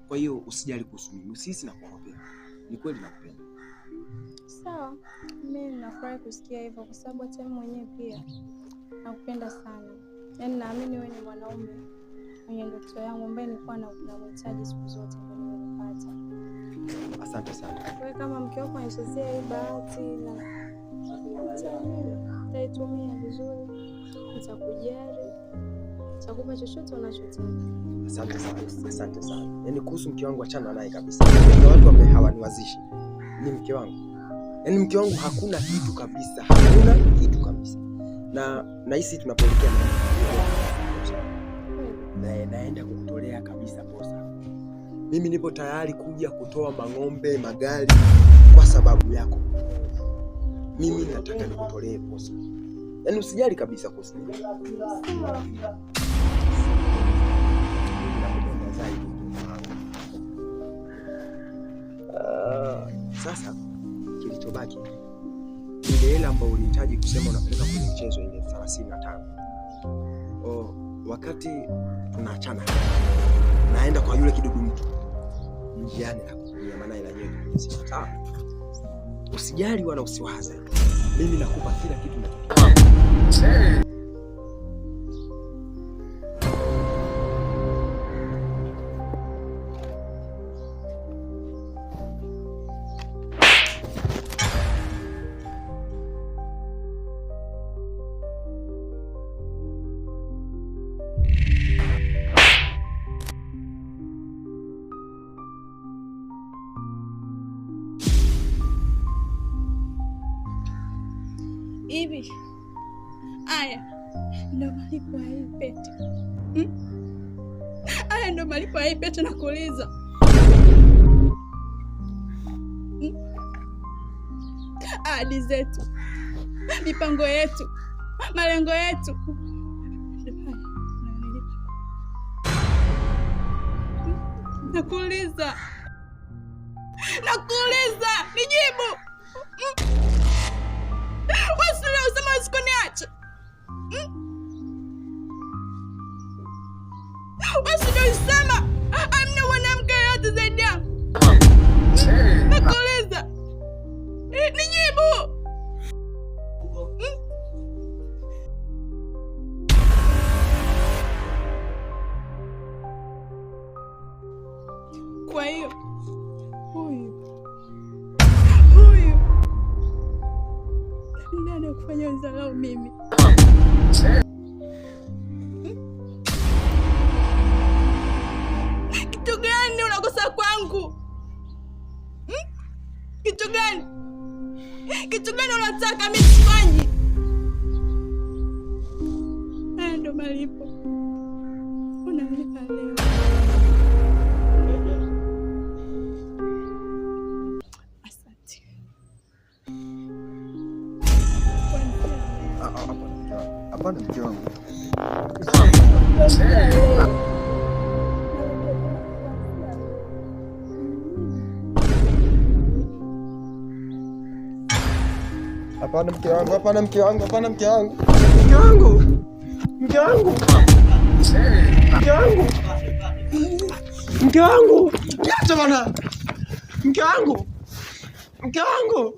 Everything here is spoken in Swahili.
Kwa hiyo usijali kuhusu mimi. Usihisi nakuogopa. Ni kweli nakupenda. Sawa. Mimi nafurahi kusikia hivyo kwa sababu hata mimi mwenyewe pia nakupenda sana. Yaani naamini wewe ni mwanaume mwenye ndoto yangu ambaye nilikuwa namhitaji siku zote ndio nimepata. Asante sana. Wewe kama mke wako anachezea hii bahati na nitaitumia vizuri. Nitakujali. Nitakupa chochote unachotaka. Asante sana. Asante sana. Yaani kuhusu mke wangu achana naye kabisa. Kuna watu ambao hawaniwazishi. Ni mke wangu. Yaani mke wangu hakuna kitu kabisa. Hakuna kitu kabisa. Na nahisi tunapoelekea naenda kukutolea kabisa posa. Mimi nipo tayari kuja kutoa mang'ombe, magari kwa sababu yako. Mimi nataka nikutolee posa. Yaani usijali kabisa kuhusu mimi. Sasa kilichobaki ile hela ambayo ulihitaji kusema unapeleka kwenye mchezo ile 35. Wakati tunaachana naenda kwa yule kidudu mtu njiani nakutumia, maana ila yenyewe sawa. Usijali wala usiwaze, mimi nakupa kila kitu ninachotaka. Hivi aya ndo malipo ya hii pete? Aya ndo malipo ya hii pete nakuuliza. Ahadi zetu, mipango yetu, malengo yetu, nakuuliza, nijibu. Usema usikuniache. Usema amna mwanamke yote zaidi yangu. Nakuuliza. Nijibu. Kwa hiyo huyu nani kufanya uzalao mimi? Kitu gani unakosa kwangu? Kitu gani? Kitu gani unataka mimi sifanye? Haya ndo malipo unanipa leo. Asante. Hapana mke wangu. Hapana mke wangu, hapana mke wangu, hapana mke wangu. Mke wangu. Mke wangu. Mke wangu. Mke wangu. Acha bana. Mke wangu. Mke wangu.